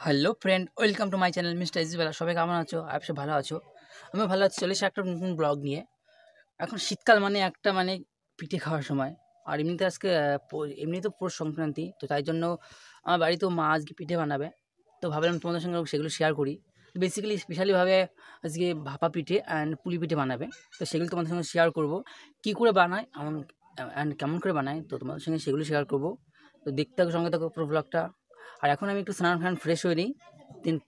Hello friend, welcome to my channel mister ইজিবেলা। সবাই কেমন আছো? সব ভালো আছো? আমিও ভালো আছি। চলে এসে একটা নতুন ব্লগ নিয়ে। এখন শীতকাল মানে একটা পিঠে খাওয়ার সময়। আর এমনিতে আজকে এমনি তো পৌষ সংক্রান্তি, তো তাই জন্য আমার বাড়িতেও মা আজকে পিঠে বানাবে। তো ভাবলাম তোমাদের সঙ্গে সেগুলো শেয়ার করি। বেসিক্যালি স্পেশালিভাবে আজকে ভাপা পিঠে অ্যান্ড পুলি পিঠে বানাবে। তো সেগুলো তোমাদের সঙ্গে শেয়ার করব, কী করে বানায় অ্যান্ড কেমন করে বানায়, তো তোমাদের সঙ্গে সেগুলো শেয়ার করব। তো দেখতে থাকো, সঙ্গে থাকো পুরো ব্লগটা। আর এখন আমি একটু স্নান ফ্রেশ হয়ে নিই,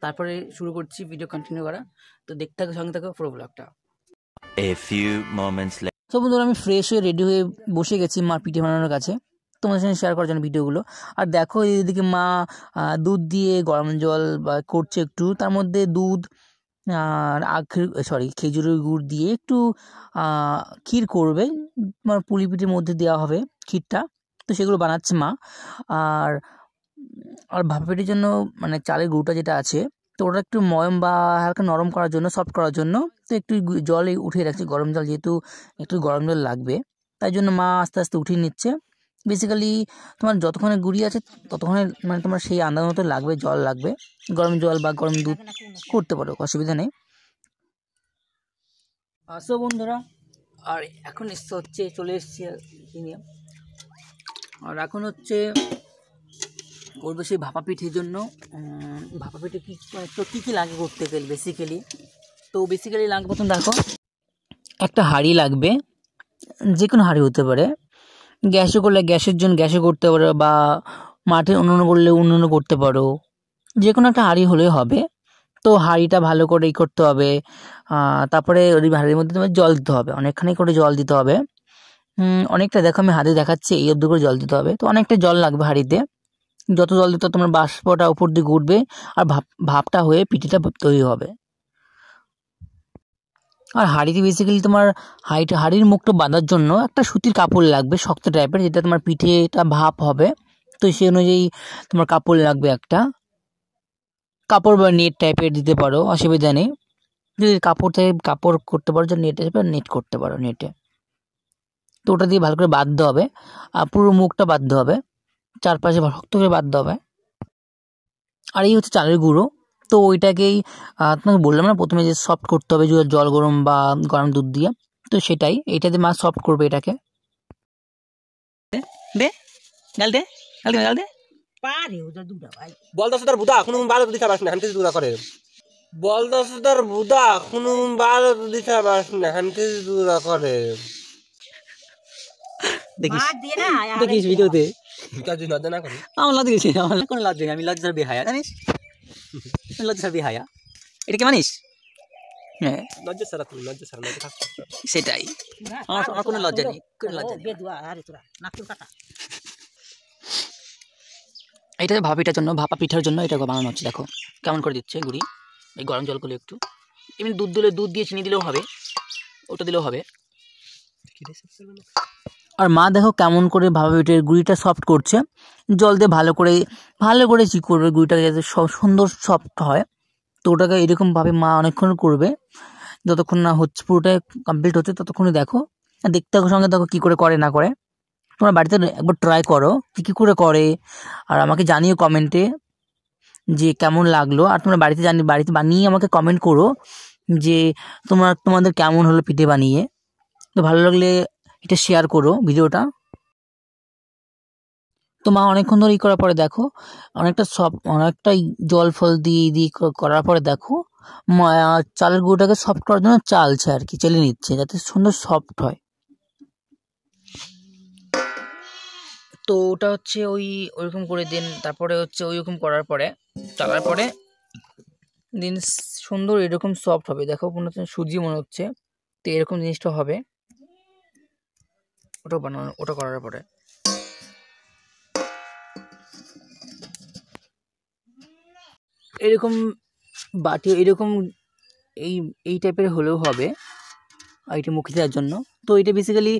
তারপরে শুরু করছি ভিডিও কন্টিনিউ করা। তো দেখতে থাকো, সঙ্গে থাকো পুরো ব্লগটা। তো বন্ধুরা, আমি ফ্রেশ হয়ে রেডি হয়ে বসে গেছি মা পিঠে বানানোর কাছে, তোমাদের সঙ্গে শেয়ার করার জন্য ভিডিওগুলো। আর দেখো এদিকে মা দুধ দিয়ে গরম জল বা করছে একটু, তার মধ্যে দুধ আর খেজুরের গুড় দিয়ে একটু ক্ষীর করবে, মানে পুলি পিঠের মধ্যে দেওয়া হবে ক্ষীরটা। তো সেগুলো বানাচ্ছে মা। আর আর ভাপা পিঠের জন্য মানে চালের গুঁড়োটা যেটা আছে, তো ওটা একটু ময়ম বা হালকা নরম করার জন্য, সফট করার জন্য, তো একটু জলে উঠিয়ে রাখছি, গরম জল, যেহেতু একটু গরম জল লাগবে, তাই জন্য মা আস্তে আস্তে উঠিয়ে নিচ্ছে। বেসিক্যালি তোমার যতক্ষণে গুঁড়ি আছে ততক্ষণে মানে তোমার সেই আন্দাজ মতো লাগবে, জল লাগবে, গরম জল বা গরম দুধ করতে পারো, অসুবিধা নেই। আসো বন্ধুরা, আর এখন চলে এসছি নিয়ে। আর এখন করবো সেই ভাপা পিঠের জন্য। ভাপা পিঠে কী কী লাগে করতে গেলে বেসিক্যালি লাগবে, প্রথম দেখো একটা হাঁড়ি লাগবে, যে কোনো হাঁড়ি হতে পারে। গ্যাসে করলে গ্যাসের জন্য গ্যাসে করতে পারো, বা মাটির উনুনে করলে উনুনে করতে পারো, যে কোনো একটা হাঁড়ি হলেই হবে। তো হাঁড়িটা ভালো করে করতে হবে। তারপরে ওই হাঁড়ির মধ্যে তোমার জল দিতে হবে, অনেকখানি করে জল দিতে হবে। অনেকটা, দেখো আমি হাতে দেখাচ্ছি, এই অবধি করে জল দিতে হবে। তো অনেকটা জল লাগবে হাঁড়িতে। যত জল দিতে তোমার বাষ্পটা উপর দিকে উঠবে, আর ভাপটা হয়ে পিঠেটা তৈরি হবে। আর হাঁড়িতে বেসিক্যালি তোমার হাঁড়ির মুখটা বাঁধার জন্য একটা সুতির কাপড় লাগবে, শক্ত টাইপের, যেটা তোমার পিঠেটা ভাপ হবে। তো সেই অনুযায়ী তোমার কাপড় লাগবে একটা। কাপড় বা নেট টাইপের দিতে পারো, অসুবিধা নেই। যদি কাপড় থেকে কাপড় করতে পারো, যদি নেট টাইপের নেট করতে পারো, নেটে। তো ওটা দিয়ে ভালো করে বাঁধতে হবে, আর পুরো মুখটা বাঁধতে হবে, চারপাশে শক্ত করে বাঁধতে হবে। আর এই হচ্ছে চালের গুঁড়ো। তো ওইটাকেই তোমাকে বললাম না প্রথমে, যে সফট করতে হবে জল গরম বা গরম দুধ দিয়ে। তো সেটাই, এইটা দিয়ে মা সফট করবে এটাকে। দে গাল দে গাল দে পারে ওটা দুটা ভাই। বল দশ বুদা কোনো বারো দিতে পারছ না, হানতে দুরা করে। বল দশ বুদা কোনো বারো দিতে পারছ না, হানতে দুরা করে। দেখিস ভিডিওতে। কাজ লজ্জা না করি, আমার লজ্জা গেছি, আমার কোনো লজ্জা নেই, আমি লজ্জার বেহায়া, জানিস? লজ্জার বেহায়া, এটা কি মানিস? হ্যাঁ, লজ্জা সারা তুমি, লজ্জা সারা, লজ্জা থাকছে সেটাই। আমার কোনো লজ্জা নেই, কোনো লজ্জা নেই। এটা ভাপিটার জন্য, ভাপা পিঠার জন্য এটা বানানো হচ্ছে। দেখো কেমন করে দিচ্ছে গুঁড়ি, এই গরম জলগুলো একটু, এমনি দুধ দিয়ে চিনি দিলেও হবে, ওটা দিলেও হবে। আর মা দেখো কেমন করে ভাপা পিঠের গুঁড়িটা সফট করছে, জল দিয়ে ভালো করে কি করবে গুঁড়িটা, যাতে সুন্দর সফট হয়। তো ওটাকে এরকমভাবে মা অনেকক্ষণ করবে, যতক্ষণ না হচ্ছে পুরোটা কমপ্লিট হচ্ছে ততক্ষণই দেখো। দেখতে থাকো, সঙ্গে দেখো কী করে না করে। তোমার বাড়িতে একবার ট্রাই করো কী করে করে, আর আমাকে জানিও কমেন্টে যে কেমন লাগলো। আর তোমরা বাড়িতে বানিয়ে আমাকে কমেন্ট করো যে তোমাদের কেমন হলো পিঠে বানিয়ে। তো ভালো লাগলে এটা শেয়ার করো ভিডিওটা। তো মা অনেকক্ষণ ধরে করার পরে দেখো অনেকটাই জল ফল দিয়ে করার পরে দেখো চালের গুঁড়োটাকে সফট করার জন্য চালছে আর কি, চেলে নিচ্ছে যাতে সুন্দর সফট হয়। তো ওটা ওইরকম করে দিন, তারপরে ওইরকম করার পরে চালার পরে দিন সুন্দর এরকম সফট হবে। দেখো মনে হচ্ছে সুজি মনে হচ্ছে, তো এরকম জিনিসটা হবে ওটা করার পরে। এরকম বাটি এরকম এই টাইপের হলেও হবে এইটা মুখে দেওয়ার জন্য। তো এটা বেসিক্যালি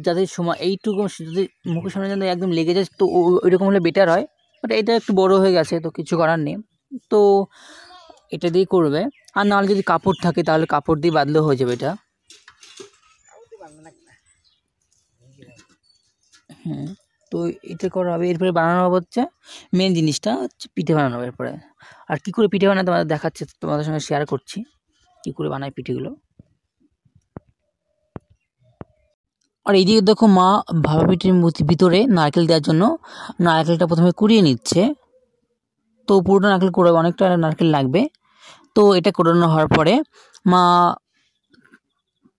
যাদের সময় এইটুকু যদি মুখের সামনে যেন একদম লেগে যায়, তো ওইরকম হলে বেটার হয়। বাট এটা একটু বড় হয়ে গেছে, তো কিছু করার নেই। তো এটা দিয়ে করবে, আর নাহলে যদি কাপড় থাকে তাহলে কাপড় দিয়ে বাঁধলেও হয়ে যাবে এটা। তো এটা করা হবে। এরপরে বানানো হবে হচ্ছে মেন জিনিসটা হচ্ছে পিঠে বানানো হবে এরপরে। আর কী করে পিঠে বানায় তোমাদের দেখাচ্ছে, তোমাদের সঙ্গে শেয়ার করছি কী করে বানায় পিঠেগুলো। আর এইদিকে দেখো মা ভাপা পিঠের ভিতরে নারকেল দেওয়ার জন্য নারকেলটা প্রথমে কুড়িয়ে নিচ্ছে। তো পুরোটা নারকেল কুড়াবে, অনেকটা নারকেল লাগবে। তো এটা কুড়ানো হওয়ার পরে মা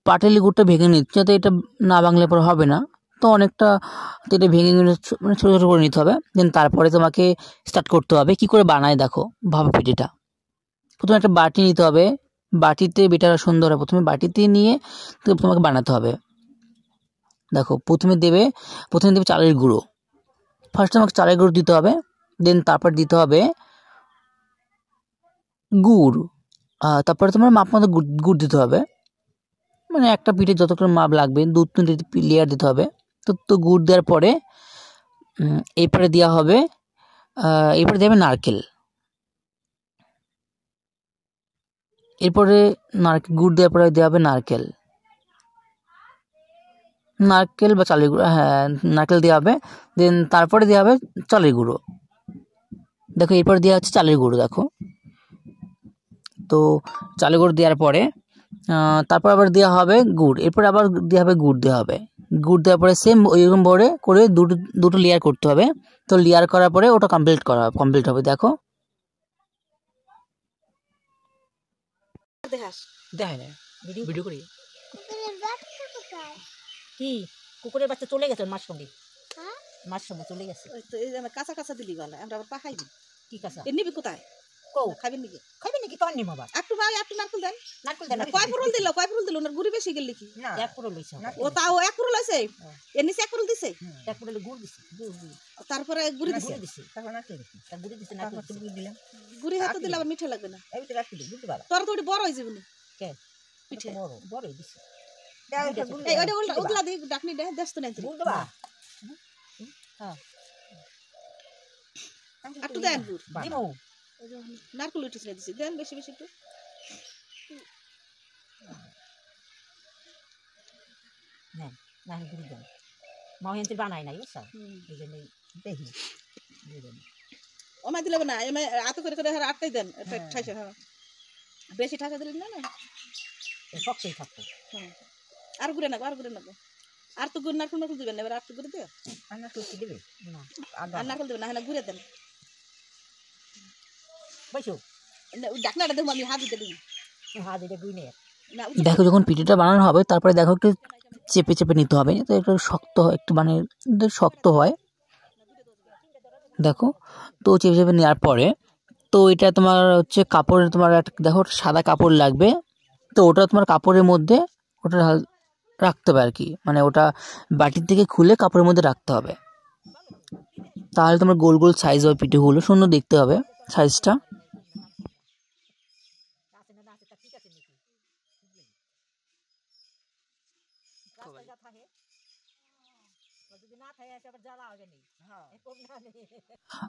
পাটালি গুড়টা ভেঙে নিচ্ছে, যাতে এটা না ভাঙলে পরে হবে না। তো অনেকটা তো এটা ভেঙে মানে ছোটো ছোটো করে নিতে হবে। দেন তারপরে তোমাকে স্টার্ট করতে হবে কী করে বানায় দেখো ভাপা পিঠেটা। প্রথমে একটা বাটি নিতে হবে, বাটিতে বেটার সুন্দর হয়। প্রথমে বাটিতে নিয়ে তো তোমাকে বানাতে হবে। দেখো প্রথমে দেবে চালের গুঁড়ো। ফার্স্টে আমাকে চালের গুঁড়ো দিতে হবে, দেন তারপর দিতে হবে গুড়। তারপরে তোমার মাপ মতো গুড় দিতে হবে, মানে একটা পিঠে যতক্ষণ মাপ লাগবে 2-3 লেয়ার দিতে হবে। তো গুড় দেওয়ার পরে এরপরে দেওয়া হবে নারকেল। এরপরে গুড় দেওয়ার পরে দেওয়া হবে নারকেল বা চালের গুঁড়ো, হ্যাঁ নারকেল দেওয়া হবে। দেন তারপরে দেওয়া হবে চালের গুঁড়ো। দেখো এরপর দেওয়া হচ্ছে চালের গুঁড়ো। দেখো তো চালের গুঁড়ো দেওয়ার পরে তারপর আবার দেওয়া হবে গুড়। এরপর আবার দেওয়া হবে গুড় দেওয়ার পরে সেম ওইরকম করে দুটো লেয়ার করতে হবে। তো লেয়ার করার পরে ওটা কমপ্লিট হবে। দেখো দেখায় না ভিডিও করি। কি কুকুরের বাচ্চা চলে গেছে মার সঙ্গে, মার সঙ্গে চলে গেছে। কাঁচা কাঁচা দিলি গলা আমরা আবার পাখাইনি। কি কাঁচা এ নিবি কোথায়? কও খাবেন নাকি? খাইবে নাকি? তোর নিম আবার একটু ভাই একটু নারকেল দেন। নারকেল দেন। কয় পুরুল দিল না গুড়ি বেশি গেল কি? না এক পুরো লইছে। ও তাও এক পুরুল আছে, এর নিচে এক পুরুল দিছে। এক পুরো গুড় দিছে, তারপরে গুড়ি দিছে। তারপর নারকেল দিছে, তার গুড়ি দিছে, নারকেল গুড় দিলাম। গুড়ি হাতে দিলে আবার মিঠা লাগবে না। এই তো রাখি দিই বুঝতে পারো। তোর তো ওটি বড় হয়ে যাবে না। কে পিঠে বড়ই দিছে। এই ওটা ওগুলা দি ডাকনি দে দেশ তো নাই তুই। গুড় দেবা। হ্যাঁ একটু দেন গুড় দিমু। নারকেল উঠিস না দিছি দেন বেশি বেশি একটু। না না গুড় দেন। মা হেনতে বানাই নাই বুঝছ, এই জন্য দেখি দিবেন। ওমাই দিলে না, এমে আত করে করে আটটাই দেন ঠাইছে। হ্যাঁ বেশি ঠাসা দিলেন না শক্তই থাকতো। হ্যাঁ আর ঘুরে না আর তো গুড় নারকেল দিবেন না, এবার আর তো ঘুরে দিও। আর নারকেল কি দিবে না? আর নারকেল দিবেন না, হ্যাঁ ঘুরে দেন। বসো ডাকনাটা দেবো আমি হাত দিতে হাত দিতে গুই নেই। দেখো যখন পিঠেটা বানানো হবে তারপরে দেখো একটু চেপে চেপে নিতে হবে, তো একটু শক্ত একটু মানে শক্ত হয়। দেখো তো চেপে চেপে নেওয়ার পরে তো এটা তোমার হচ্ছে কাপড়ের, তোমার একটা দেখো সাদা কাপড় লাগবে। তো ওটা তোমার কাপড়ের মধ্যে ওটা রাখতে হবে আর কি, মানে ওটা বাটির থেকে খুলে কাপড়ের মধ্যে রাখতে হবে। তাহলে তোমার গোল গোল সাইজ হবে, পিঠেগুলো সুন্দর দেখতে হবে সাইজটা।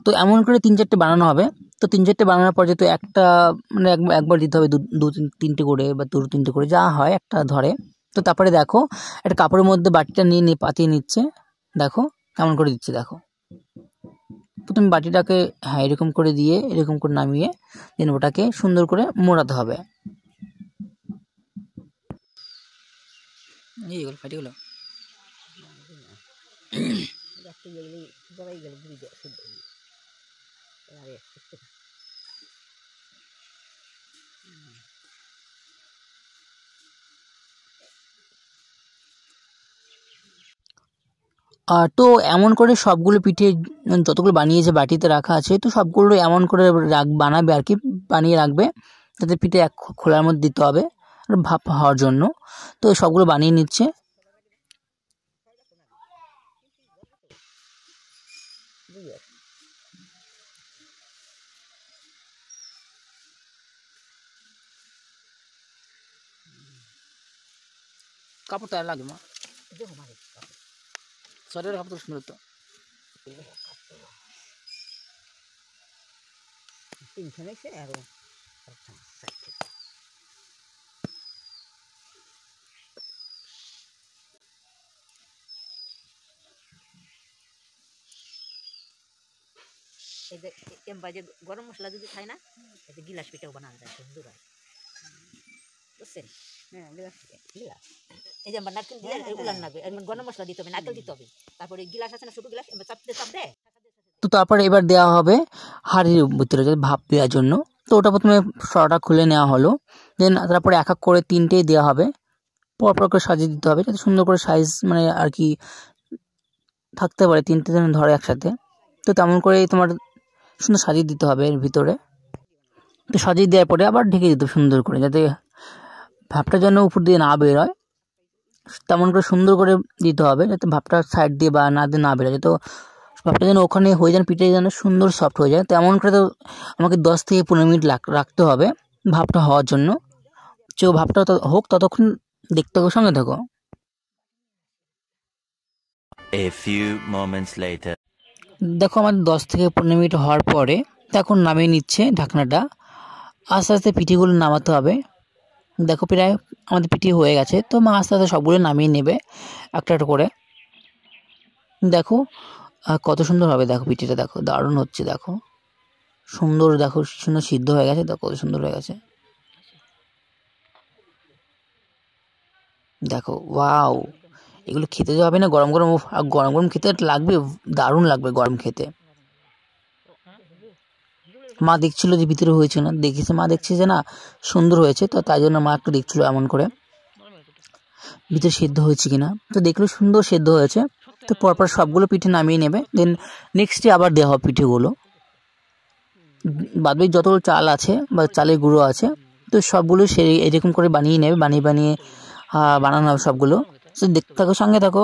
তো এমন করে 3-4টে বানানো হবে। তো 3-4টে বানানোর পর যেহেতু একটা মানে একবার দিতে হবে, দু তিনটে করে বা 2-3টে করে যা হয় একটা ধরে। তো তারপরে দেখো একটা কাপড়ের মধ্যে বাটিটা নিয়ে পাতিয়ে নিচ্ছে। দেখো কেমন করে দিচ্ছে। দেখো প্রথমে বাটিটাকে হ্যাঁ এরকম করে দিয়ে এরকম করে নামিয়ে দেন ওটাকে সুন্দর করে মোড়াতে হবে। এইগুলো ফাটিগুলো তো এমন করে সবগুলো পিঠে যতগুলো বানিয়েছে বাটিতে রাখা আছে, তো সবগুলো এমন করে বানাবে আর কি, বানিয়ে রাখবে যাতে পিঠে এক খোলার মধ্যে দিতে হবে আর ভাপ হওয়ার জন্য। তো সবগুলো বানিয়ে নিচ্ছে। কাপড়টা লাগে মা, শরীরের কাপড় সুন্দর তো। আরো কিংবা যে গরম মশলা যদি খায় না এতে গিলাস পিঠাও বানানো যায় সুন্দর হয় বুঝছেন হ্যাঁ গিলাস এই যে আমরা নারকেল দিয়ে উলান লাগবে গরম মশলা দিতে হবে নারকেল দিতে হবে তারপরে গিলাস আছে না ছোট গিলাস চাপ দে তো তারপরে এবার দেওয়া হবে হাঁড়ির ভিতরে যে ভাপ দেওয়ার জন্য। তো ওটা প্রথমে সরাটা খুলে নেওয়া হলো, দেন তারপরে এক এক করে 3টেই দেওয়া হবে, পরপর করে সাজিয়ে দিতে হবে যাতে সুন্দর করে সাইজ মানে আর কি থাকতে পারে, 3টে যেন ধরে একসাথে। তো তেমন করে তোমার সুন্দর সাজিয়ে দিতে হবে এর ভিতরে। তো সাজিয়ে দেওয়ার পরে আবার ঢেকে দিতে হবে সুন্দর করে, যাতে ভাপটা যেন উপর দিয়ে না বের হয়, তেমন করে সুন্দর করে দিতে হবে যাতে ভাপটা সাইড দিয়ে বা না দিয়ে না বেরোয়, তো ভাপটা যেন ওখানে হয়ে যান, পিঠে যেন সুন্দর সফট হয়ে যায়। তেমন করে তো আমাকে 10 থেকে 15 মিনিট রাখতে হবে ভাপটা হওয়ার জন্য। তো ভাপটা হোক ততক্ষণ দেখতে থাকো, সঙ্গে থাকো। A few moments later. দেখো আমার 10 থেকে 15 মিনিট হওয়ার পরে তখন নামিয়ে নিচ্ছে ঢাকনাটা। আস্তে আস্তে পিঠেগুলো নামাতে হবে। দেখো প্রায় আমাদের পিঠে হয়ে গেছে, তো মা আস্তে আস্তে সবগুলো নামিয়ে নেবে একটা একটা করে। দেখো কত সুন্দর হবে, দেখো পিঠেটা দেখো দারুণ হচ্ছে, দেখো সুন্দর, দেখো সুন্দর সিদ্ধ হয়ে গেছে, দেখো কত সুন্দর হয়ে গেছে, দেখো ওয়াও। এগুলো খেতে তো হবে না গরম গরম, আর গরম গরম খেতে লাগবে, দারুণ লাগবে গরম খেতে। মা দেখছিল যে ভিতরে হয়েছে না, দেখেছে মা দেখছে যে না সুন্দর হয়েছে, তো তাই জন্য মা একটু দেখছিল এমন করে ভিতরে সেদ্ধ হয়েছে কিনা। তো দেখলো সুন্দর সেদ্ধ হয়েছে। তো পরপর সবগুলো পিঠে নামিয়ে নেবে, দেন নেক্সট ডে আবার দেওয়া হবে পিঠেগুলো। বাদবাকি যত চাল আছে বা চালের গুঁড়ো আছে তো সবগুলো সে এরকম করে বানিয়ে নেবে, বানিয়ে বানানো হবে সবগুলো। তো দেখতে থাকো, সঙ্গে থাকো।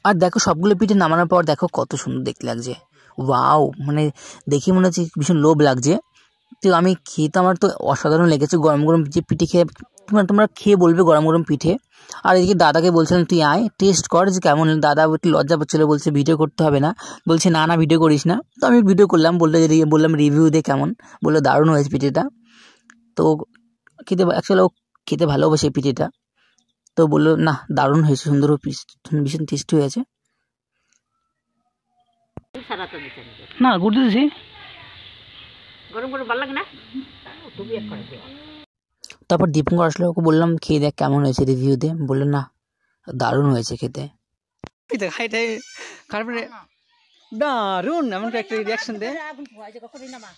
আর দেখো সবগুলো পিঠে নামানোর পর দেখো কত সুন্দর দেখতে লাগছে, ওয়াও, মানে দেখি মনে হচ্ছে ভীষণ লোভ লাগছে। তো আমি খেতে আমার তো অসাধারণ লেগেছে গরম গরম যে পিঠে খেয়ে, তোমরা খেয়ে বলবে গরম গরম পিঠে। আর এদিকে দাদাকে বলছিলাম তুই আয় টেস্ট কর যে কেমন। দাদা একটু লজ্জা পাচ্ছিল, বলছে ভিডিও করতে হবে না, বলছে না না ভিডিও করিস না। তো আমি ভিডিও করলাম, বললাম রিভিউ দিয়ে কেমন, বললো দারুণ হয়েছে পিঠেটা। তো খেতে অ্যাকচুয়ালি ও খেতে ভালোবাসে পিঠেটা, তো বললো না দারুণ হয়েছে, সুন্দর ভীষণ টেস্টি হয়েছে। সারা তো দিতে না গুড় দিয়েছি, গরম গরম ভালো লাগে না তুমি এক করে দিও তারপর দীপঙ্কর আসলে, ওকে বললাম খেয়ে দেখ কেমন হয়েছে রিভিউ দে, বললো না দারুণ হয়েছে খেতে। দারুণ এমন একটা রিয়াকশন দেয়। আগুন পোয়া যে করে নামা